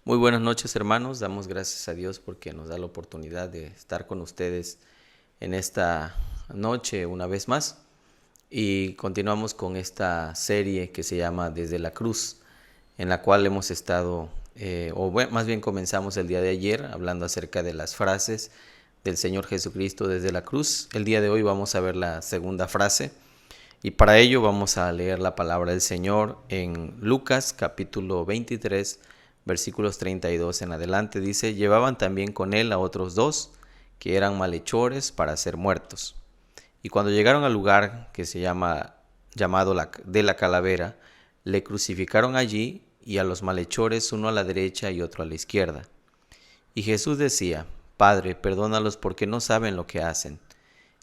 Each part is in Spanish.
Muy buenas noches, hermanos. Damos gracias a Dios porque nos da la oportunidad de estar con ustedes en esta noche una vez más. Y continuamos con esta serie que se llama Desde la Cruz, en la cual hemos estado, más bien comenzamos el día de ayer hablando acerca de las frases del Señor Jesucristo desde la cruz. El día de hoy vamos a ver la segunda frase y para ello vamos a leer la palabra del Señor en Lucas capítulo 23, versículos 32 en adelante. Dice: llevaban también con él a otros dos que eran malhechores para ser muertos. Y cuando llegaron al lugar que se llamado de la calavera, le crucificaron allí, y a los malhechores uno a la derecha y otro a la izquierda. Y Jesús decía: Padre, perdónalos porque no saben lo que hacen.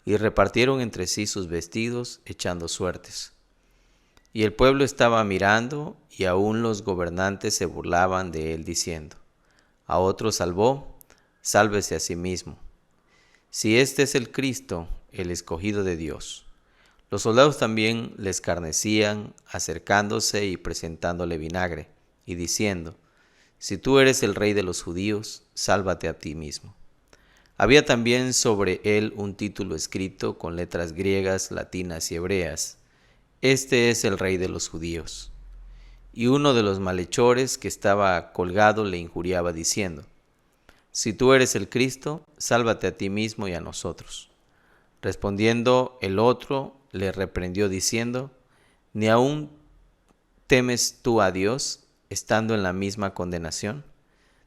Y repartieron entre sí sus vestidos, echando suertes. Y el pueblo estaba mirando, y aún los gobernantes se burlaban de él, diciendo: A otro salvó, sálvese a sí mismo, si este es el Cristo, el escogido de Dios. Los soldados también le escarnecían, acercándose y presentándole vinagre, y diciendo: Si tú eres el rey de los judíos, sálvate a ti mismo. Había también sobre él un título escrito con letras griegas, latinas y hebreas: Este es el rey de los judíos. Y uno de los malhechores que estaba colgado le injuriaba diciendo: Si tú eres el Cristo, sálvate a ti mismo y a nosotros. Respondiendo el otro, le reprendió diciendo: ¿Ni aún temes tú a Dios, estando en la misma condenación?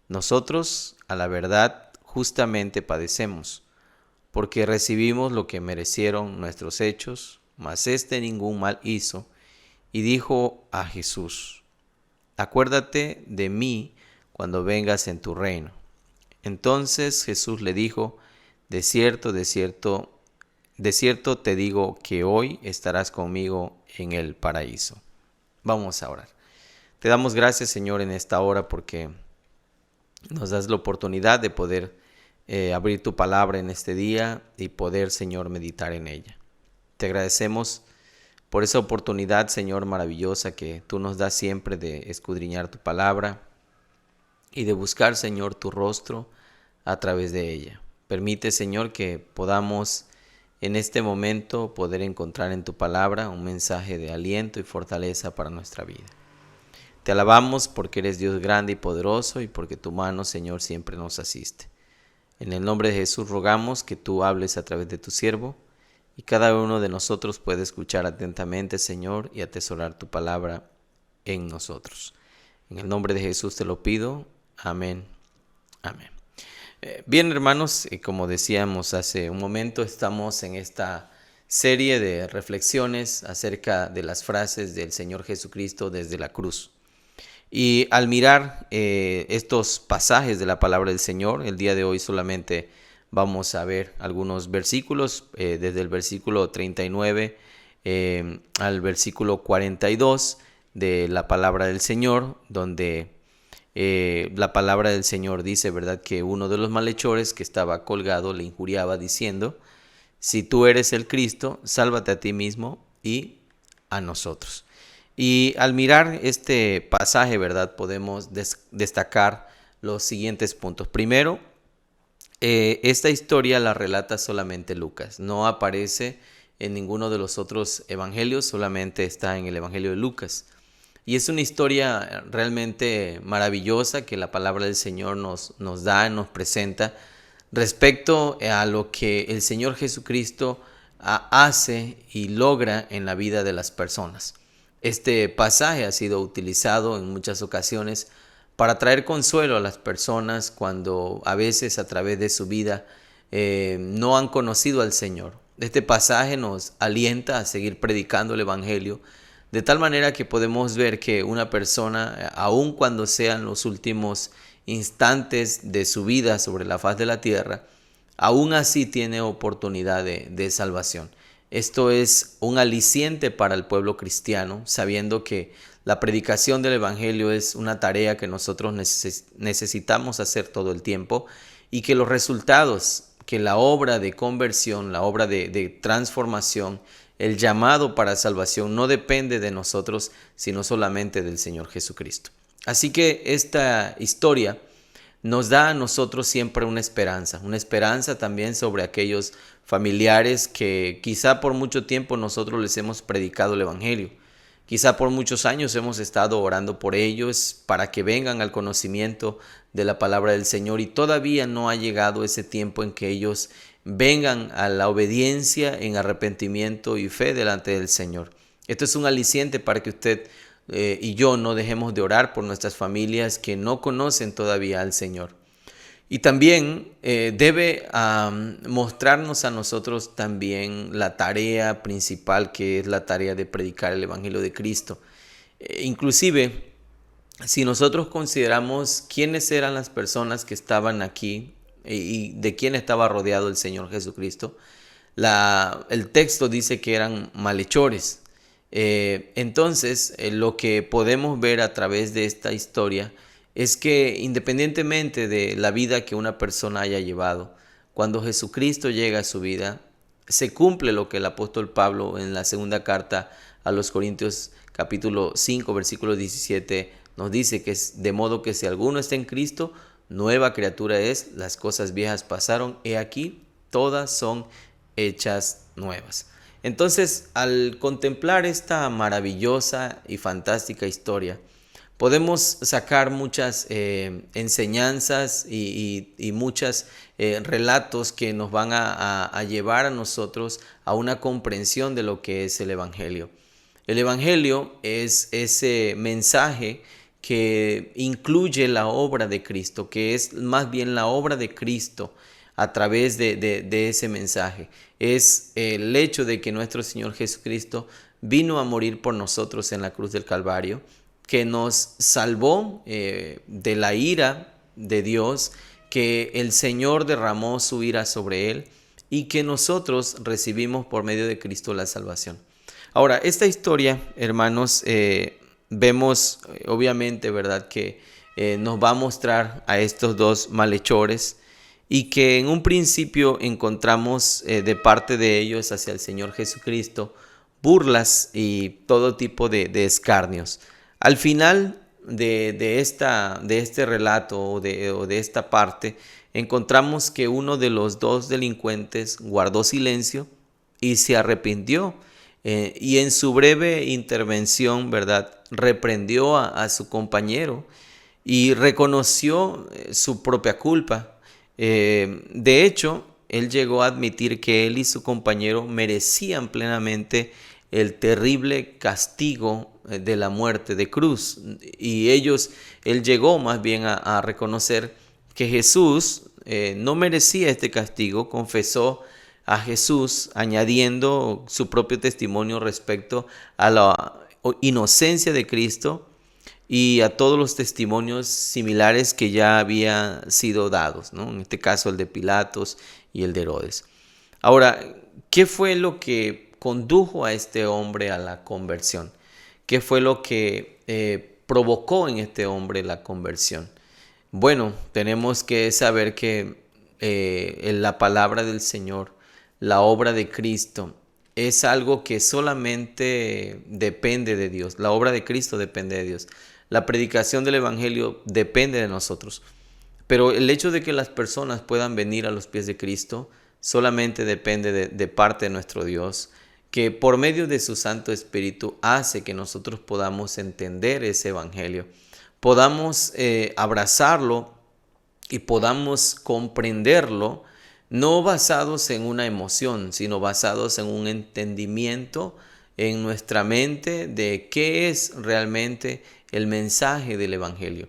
Nosotros, a la verdad, justamente padecemos, porque recibimos lo que merecieron nuestros hechos, mas éste ningún mal hizo. Y dijo a Jesús: Acuérdate de mí cuando vengas en tu reino. Entonces Jesús le dijo: de cierto te digo que hoy estarás conmigo en el paraíso. Vamos a orar. Te damos gracias, Señor, en esta hora porque nos das la oportunidad de poder abrir tu palabra en este día y poder, Señor, meditar en ella. Te agradecemos por esa oportunidad, Señor, maravillosa que tú nos das siempre de escudriñar tu palabra y de buscar, Señor, tu rostro a través de ella. Permite, Señor, que podamos en este momento poder encontrar en tu palabra un mensaje de aliento y fortaleza para nuestra vida. Te alabamos porque eres Dios grande y poderoso y porque tu mano, Señor, siempre nos asiste. En el nombre de Jesús rogamos que tú hables a través de tu siervo y cada uno de nosotros puede escuchar atentamente, Señor, y atesorar tu palabra en nosotros. En el nombre de Jesús te lo pido. Amén. Amén. Bien, hermanos, como decíamos hace un momento, estamos en esta serie de reflexiones acerca de las frases del Señor Jesucristo desde la cruz. Y al mirar estos pasajes de la palabra del Señor, el día de hoy solamente vamos a ver algunos versículos, desde el versículo 39 al versículo 42 de la palabra del Señor, donde la palabra del Señor dice, ¿verdad?, que uno de los malhechores que estaba colgado le injuriaba diciendo: Si tú eres el Cristo, sálvate a ti mismo y a nosotros. Y al mirar este pasaje, ¿verdad?, podemos destacar los siguientes puntos. Primero, esta historia la relata solamente Lucas, no aparece en ninguno de los otros evangelios, solamente está en el evangelio de Lucas. Y es una historia realmente maravillosa que la palabra del Señor nos nos presenta respecto a lo que el Señor Jesucristo hace y logra en la vida de las personas. Este pasaje ha sido utilizado en muchas ocasiones para traer consuelo a las personas cuando a veces a través de su vida no han conocido al Señor. Este pasaje nos alienta a seguir predicando el Evangelio, de tal manera que podemos ver que una persona, aun cuando sean los últimos instantes de su vida sobre la faz de la tierra, aún así tiene oportunidad de salvación. Esto es un aliciente para el pueblo cristiano, sabiendo que la predicación del Evangelio es una tarea que nosotros necesitamos hacer todo el tiempo y que los resultados, que la obra de conversión, la obra de transformación, el llamado para salvación no depende de nosotros, sino solamente del Señor Jesucristo. Así que esta historia nos da a nosotros siempre una esperanza también sobre aquellos familiares que quizá por mucho tiempo nosotros les hemos predicado el Evangelio. Quizá por muchos años hemos estado orando por ellos para que vengan al conocimiento de la palabra del Señor y todavía no ha llegado ese tiempo en que ellos vengan a la obediencia en arrepentimiento y fe delante del Señor. Esto es un aliciente para que usted y yo no dejemos de orar por nuestras familias que no conocen todavía al Señor. Y también debe mostrarnos a nosotros también la tarea principal, que es la tarea de predicar el Evangelio de Cristo. Inclusive, si nosotros consideramos quiénes eran las personas que estaban aquí y de quién estaba rodeado el Señor Jesucristo, el texto dice que eran malhechores. Entonces, lo que podemos ver a través de esta historia es que independientemente de la vida que una persona haya llevado, cuando Jesucristo llega a su vida, se cumple lo que el apóstol Pablo en la segunda carta a los Corintios capítulo 5 versículo 17 nos dice, que es de modo que si alguno está en Cristo, nueva criatura es, las cosas viejas pasaron, he aquí, todas son hechas nuevas. Entonces, al contemplar esta maravillosa y fantástica historia, podemos sacar muchas enseñanzas y muchos relatos que nos van a llevar a nosotros a una comprensión de lo que es el Evangelio. El Evangelio es ese mensaje que incluye la obra de Cristo, que es más bien la obra de Cristo a través de ese mensaje. Es el hecho de que nuestro Señor Jesucristo vino a morir por nosotros en la cruz del Calvario, que nos salvó de la ira de Dios, que el Señor derramó su ira sobre él y que nosotros recibimos por medio de Cristo la salvación. Ahora, esta historia, hermanos, vemos obviamente, ¿verdad?, que nos va a mostrar a estos dos malhechores y que en un principio encontramos de parte de ellos hacia el Señor Jesucristo burlas y todo tipo de escarnios. Al final de este relato o de esta parte, encontramos que uno de los dos delincuentes guardó silencio y se arrepintió. Y en su breve intervención, ¿verdad?, reprendió a su compañero y reconoció su propia culpa. De hecho, él llegó a admitir que él y su compañero merecían plenamente el terrible castigo de la muerte de cruz. Y él llegó más bien a reconocer que Jesús no merecía este castigo, confesó a Jesús añadiendo su propio testimonio respecto a la inocencia de Cristo y a todos los testimonios similares que ya habían sido dados, ¿no? En este caso el de Pilatos y el de Herodes. Ahora, ¿qué fue lo que condujo a este hombre a la conversión? ¿Qué fue lo que provocó en este hombre la conversión? Bueno, tenemos que saber que en la palabra del Señor, la obra de Cristo, es algo que solamente depende de Dios. La obra de Cristo depende de Dios. La predicación del Evangelio depende de nosotros. Pero el hecho de que las personas puedan venir a los pies de Cristo solamente depende de parte de nuestro Dios, que por medio de su Santo Espíritu hace que nosotros podamos entender ese Evangelio, podamos abrazarlo y podamos comprenderlo, no basados en una emoción, sino basados en un entendimiento en nuestra mente de qué es realmente el mensaje del Evangelio.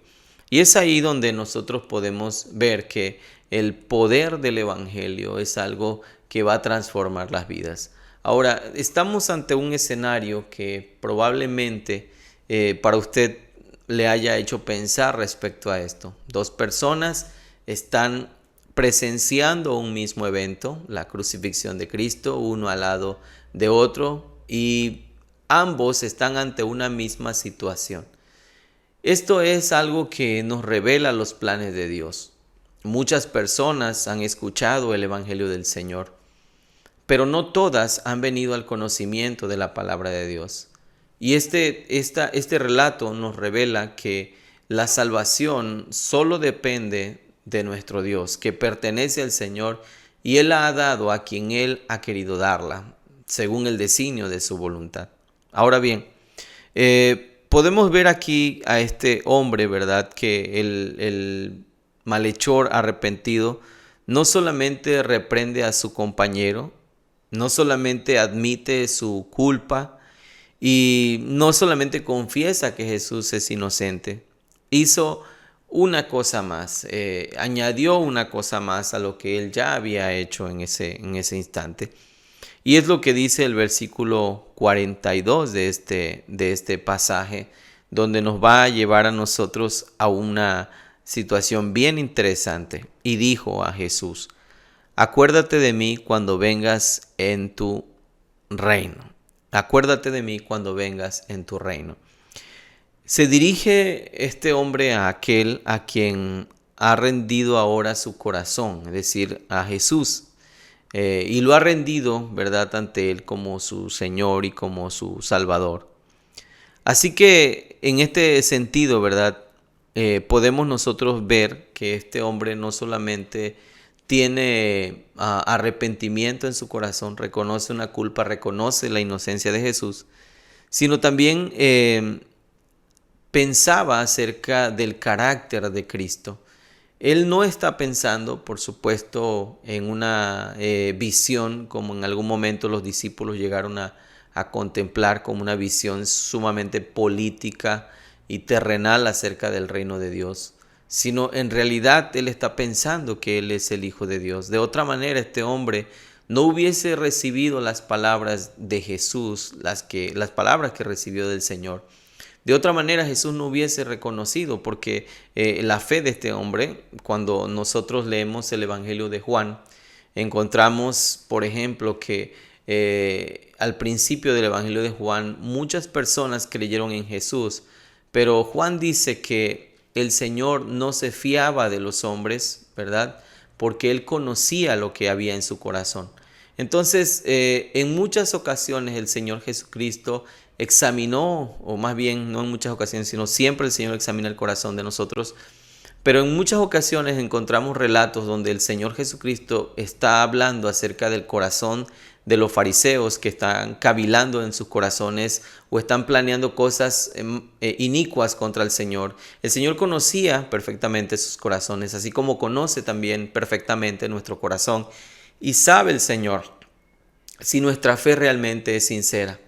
Y es ahí donde nosotros podemos ver que el poder del Evangelio es algo que va a transformar las vidas. Ahora, estamos ante un escenario que probablemente para usted le haya hecho pensar respecto a esto. Dos personas están presenciando un mismo evento, la crucifixión de Cristo, uno al lado de otro, y ambos están ante una misma situación. Esto es algo que nos revela los planes de Dios. Muchas personas han escuchado el Evangelio del Señor, pero no todas han venido al conocimiento de la palabra de Dios. Y este relato nos revela que la salvación solo depende de nuestro Dios, que pertenece al Señor, y Él la ha dado a quien Él ha querido darla, según el designio de su voluntad. Ahora bien, podemos ver aquí a este hombre, ¿verdad? Que el malhechor arrepentido no solamente reprende a su compañero, no solamente admite su culpa y no solamente confiesa que Jesús es inocente, hizo una cosa más, añadió una cosa más a lo que él ya había hecho en ese instante. Y es lo que dice el versículo 42 de este pasaje, donde nos va a llevar a nosotros a una situación bien interesante. Y dijo a Jesús: acuérdate de mí cuando vengas en tu reino. Acuérdate de mí cuando vengas en tu reino. Se dirige este hombre a aquel a quien ha rendido ahora su corazón, es decir, a Jesús. Y lo ha rendido, ¿verdad?, ante Él como su Señor y como su Salvador. Así que en este sentido, ¿verdad?, podemos nosotros ver que este hombre no solamente tiene arrepentimiento en su corazón, reconoce una culpa, reconoce la inocencia de Jesús, sino también pensaba acerca del carácter de Cristo. Él no está pensando, por supuesto, en una visión como en algún momento los discípulos llegaron a contemplar, como una visión sumamente política y terrenal acerca del reino de Dios, sino en realidad él está pensando que él es el Hijo de Dios. De otra manera, este hombre no hubiese recibido las palabras de Jesús, las palabras que recibió del Señor. De otra manera, Jesús no hubiese reconocido, porque la fe de este hombre, cuando nosotros leemos el Evangelio de Juan, encontramos, por ejemplo, que al principio del Evangelio de Juan, muchas personas creyeron en Jesús, pero Juan dice que el Señor no se fiaba de los hombres, ¿verdad? Porque Él conocía lo que había en su corazón. Entonces, en muchas ocasiones el Señor Jesucristo examinó, o más bien no en muchas ocasiones, sino siempre el Señor examina el corazón de nosotros, pero en muchas ocasiones encontramos relatos donde el Señor Jesucristo está hablando acerca del corazón de los fariseos que están cavilando en sus corazones o están planeando cosas inicuas contra el Señor. El Señor conocía perfectamente sus corazones, así como conoce también perfectamente nuestro corazón, y sabe el Señor si nuestra fe realmente es sincera.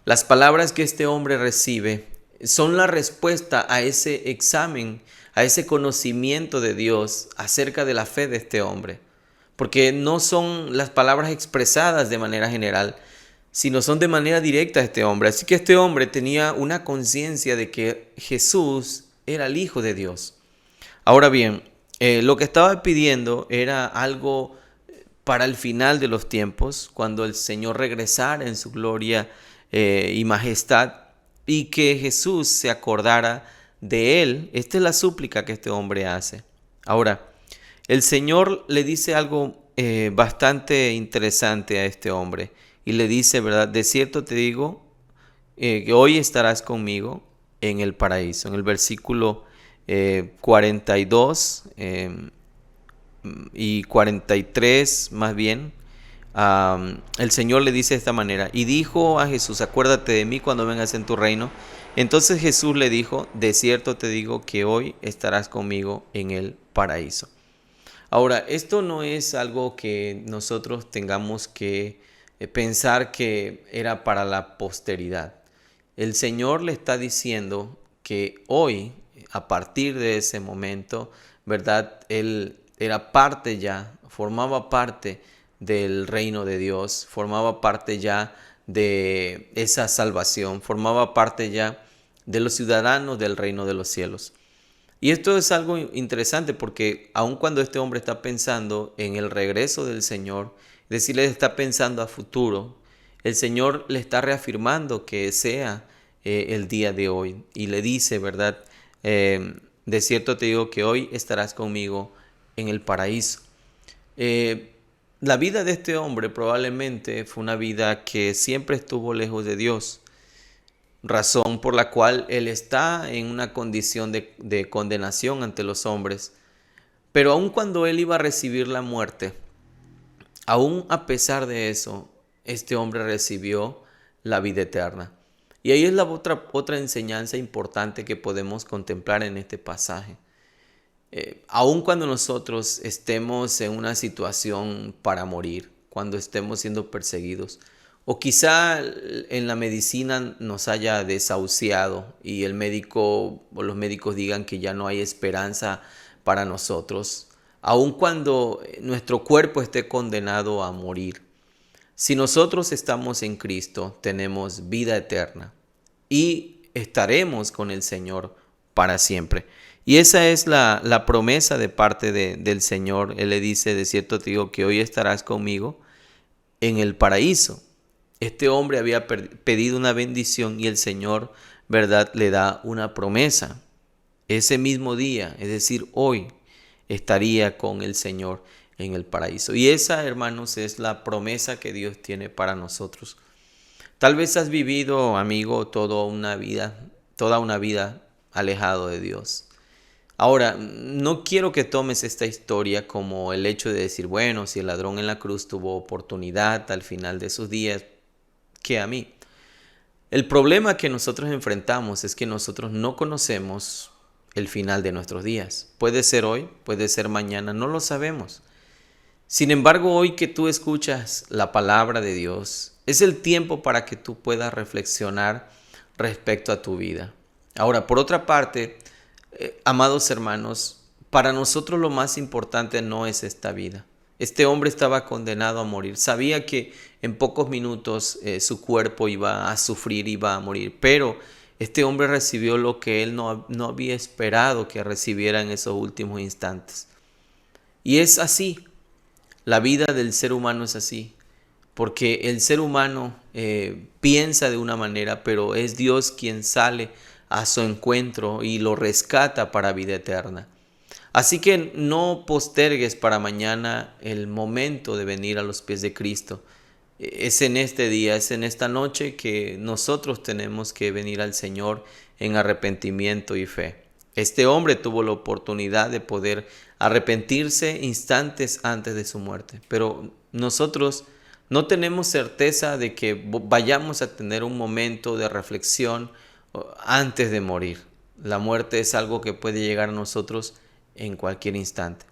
Las palabras que este hombre recibe son la respuesta a ese examen, a ese conocimiento de Dios acerca de la fe de este hombre. Porque no son las palabras expresadas de manera general, sino son de manera directa a este hombre. Así que este hombre tenía una conciencia de que Jesús era el Hijo de Dios. Ahora bien, lo que estaba pidiendo era algo para el final de los tiempos, cuando el Señor regresara en su gloria y majestad, y que Jesús se acordara de él. Esta es la súplica que este hombre hace. Ahora, el Señor le dice algo bastante interesante a este hombre, y le dice, ¿verdad? De cierto te digo que hoy estarás conmigo en el paraíso. En el versículo 42 y 43 más bien, el Señor le dice de esta manera: y dijo a Jesús, acuérdate de mí cuando vengas en tu reino. Entonces Jesús le dijo, de cierto te digo que hoy estarás conmigo en el paraíso. Ahora, esto no es algo que nosotros tengamos que pensar que era para la posteridad. El Señor le está diciendo que hoy, a partir de ese momento, ¿verdad? Él era parte ya, formaba parte del reino de Dios, formaba parte ya de esa salvación, formaba parte ya de los ciudadanos del reino de los cielos. Y esto es algo interesante, porque aun cuando este hombre está pensando en el regreso del Señor, es decir, él está pensando a futuro, el Señor le está reafirmando que sea el día de hoy, y le dice, ¿verdad? De cierto te digo que hoy estarás conmigo en el paraíso. La vida de este hombre probablemente fue una vida que siempre estuvo lejos de Dios. razón por la cual él está en una condición de condenación ante los hombres. Pero aun cuando él iba a recibir la muerte, aún a pesar de eso, este hombre recibió la vida eterna. Y ahí es la otra enseñanza importante que podemos contemplar en este pasaje. Aun cuando nosotros estemos en una situación para morir, cuando estemos siendo perseguidos, o quizá en la medicina nos haya desahuciado y el médico o los médicos digan que ya no hay esperanza para nosotros, aun cuando nuestro cuerpo esté condenado a morir, si nosotros estamos en Cristo, tenemos vida eterna y estaremos con el Señor para siempre. Y esa es la promesa de parte del Señor. Él le dice, de cierto te digo que hoy estarás conmigo en el paraíso. Este hombre había pedido una bendición y el Señor, ¿verdad?, le da una promesa. Ese mismo día, es decir, hoy, estaría con el Señor en el paraíso. Y esa, hermanos, es la promesa que Dios tiene para nosotros. Tal vez has vivido, amigo, toda una vida alejado de Dios. Ahora, no quiero que tomes esta historia como el hecho de decir, bueno, si el ladrón en la cruz tuvo oportunidad al final de sus días, ¿qué a mí? El problema que nosotros enfrentamos es que nosotros no conocemos el final de nuestros días. Puede ser hoy, puede ser mañana, no lo sabemos. Sin embargo, hoy que tú escuchas la palabra de Dios, es el tiempo para que tú puedas reflexionar respecto a tu vida. Ahora, por otra parte, amados hermanos, para nosotros lo más importante no es esta vida. Este hombre estaba condenado a morir. Sabía que en pocos minutos su cuerpo iba a sufrir, iba a morir. Pero este hombre recibió lo que él no había esperado que recibiera en esos últimos instantes. Y es así. La vida del ser humano es así. Porque el ser humano piensa de una manera, pero es Dios quien sale a su encuentro y lo rescata para vida eterna. Así que no postergues para mañana el momento de venir a los pies de Cristo. Es en este día, es en esta noche que nosotros tenemos que venir al Señor en arrepentimiento y fe. Este hombre tuvo la oportunidad de poder arrepentirse instantes antes de su muerte, pero nosotros no tenemos certeza de que vayamos a tener un momento de reflexión antes de morir. La muerte es algo que puede llegar a nosotros en cualquier instante.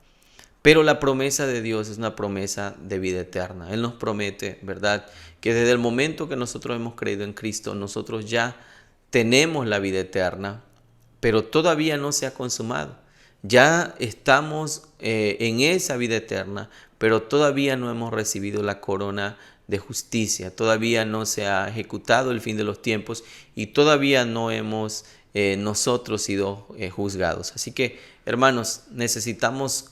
Pero la promesa de Dios es una promesa de vida eterna. Él nos promete, ¿verdad?, que desde el momento que nosotros hemos creído en Cristo, nosotros ya tenemos la vida eterna, pero todavía no se ha consumado. Ya estamos en esa vida eterna, pero todavía no hemos recibido la corona de justicia. Todavía no se ha ejecutado el fin de los tiempos y todavía no hemos nosotros sido juzgados. Así que, hermanos, necesitamos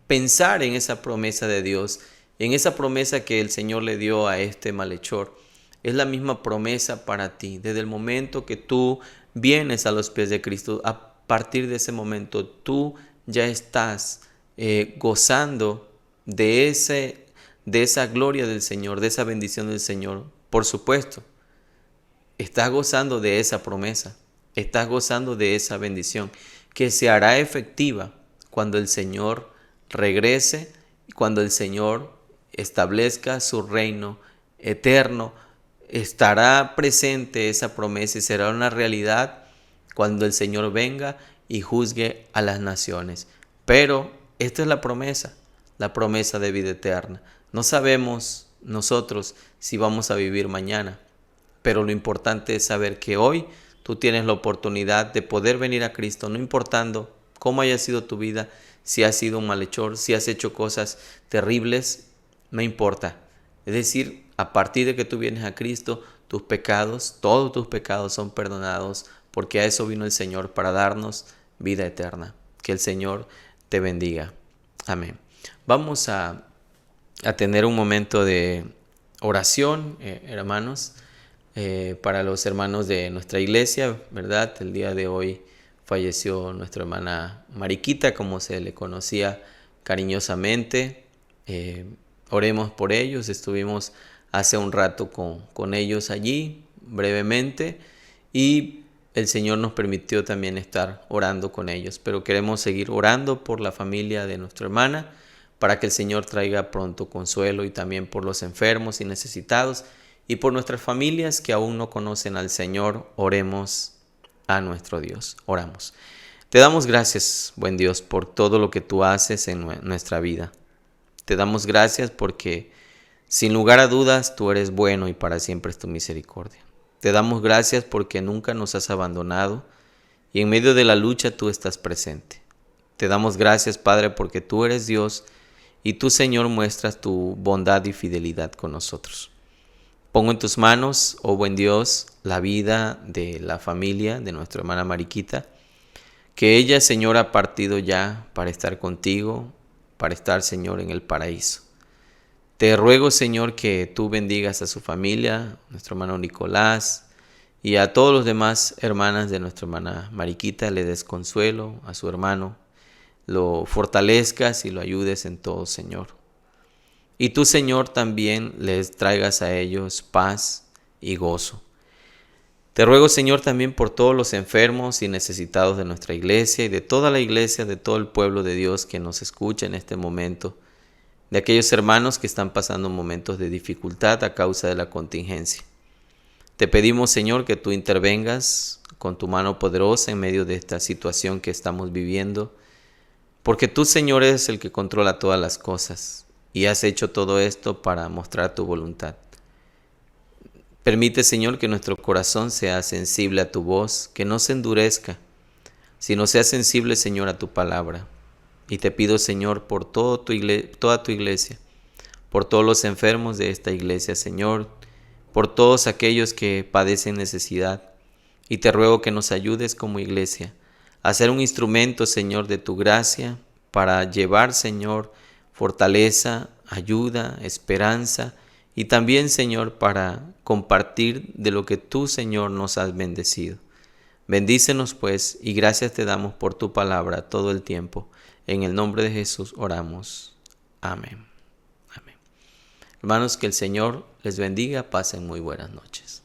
pensar en esa promesa de Dios, en esa promesa que el Señor le dio a este malhechor. Es la misma promesa para ti. Desde el momento que tú vienes a los pies de Cristo, a partir de ese momento tú ya estás gozando de esa gloria del Señor, de esa bendición del Señor. Por supuesto, estás gozando de esa promesa, estás gozando de esa bendición que se hará efectiva cuando el Señor regrese y cuando el Señor establezca su reino eterno. Estará presente esa promesa y será una realidad cuando el Señor venga y juzgue a las naciones. Pero esta es la promesa de vida eterna. No sabemos nosotros si vamos a vivir mañana, pero lo importante es saber que hoy tú tienes la oportunidad de poder venir a Cristo, no importando cómo haya sido tu vida, si has sido un malhechor, si has hecho cosas terribles, no importa. Es decir, a partir de que tú vienes a Cristo, tus pecados, todos tus pecados son perdonados, porque a eso vino el Señor, para darnos vida eterna. Que el Señor te bendiga. Amén. Vamos a tener un momento de oración, hermanos, para los hermanos de nuestra iglesia, ¿verdad? El día de hoy falleció nuestra hermana Mariquita, como se le conocía cariñosamente. Oremos por ellos. Estuvimos hace un rato con ellos allí, brevemente. y el Señor nos permitió también estar orando con ellos. Pero queremos seguir orando por la familia de nuestra hermana para que el Señor traiga pronto consuelo, y también por los enfermos y necesitados y por nuestras familias que aún no conocen al Señor. Oremos a nuestro Dios. Oramos. Te damos gracias, buen Dios, por todo lo que tú haces en nuestra vida. Te damos gracias porque sin lugar a dudas tú eres bueno y para siempre es tu misericordia. Te damos gracias porque nunca nos has abandonado y en medio de la lucha tú estás presente. Te damos gracias, Padre, porque tú eres Dios y tú, Señor, muestras tu bondad y fidelidad con nosotros. Pongo en tus manos, oh buen Dios, la vida de la familia de nuestra hermana Mariquita, que ella, Señor, ha partido ya para estar contigo, para estar, Señor, en el paraíso. Te ruego, Señor, que tú bendigas a su familia, nuestro hermano Nicolás, y a todos los demás hermanas de nuestra hermana Mariquita. Le des consuelo a su hermano, lo fortalezcas y lo ayudes en todo, Señor. Y tú, Señor, también les traigas a ellos paz y gozo. Te ruego, Señor, también por todos los enfermos y necesitados de nuestra iglesia y de toda la iglesia, de todo el pueblo de Dios que nos escucha en este momento, de aquellos hermanos que están pasando momentos de dificultad a causa de la contingencia. Te pedimos, Señor, que tú intervengas con tu mano poderosa en medio de esta situación que estamos viviendo, porque tú, Señor, eres el que controla todas las cosas y has hecho todo esto para mostrar tu voluntad. Permite, Señor, que nuestro corazón sea sensible a tu voz, que no se endurezca, sino sea sensible, Señor, a tu palabra. Y te pido, Señor, por toda tu iglesia, por todos los enfermos de esta iglesia, Señor, por todos aquellos que padecen necesidad. Y te ruego que nos ayudes como iglesia a ser un instrumento, Señor, de tu gracia para llevar, Señor, fortaleza, ayuda, esperanza, y también, Señor, para compartir de lo que tú, Señor, nos has bendecido. Bendícenos, pues, y gracias te damos por tu palabra todo el tiempo. En el nombre de Jesús oramos. Amén. Amén. Hermanos, que el Señor les bendiga. Pasen muy buenas noches.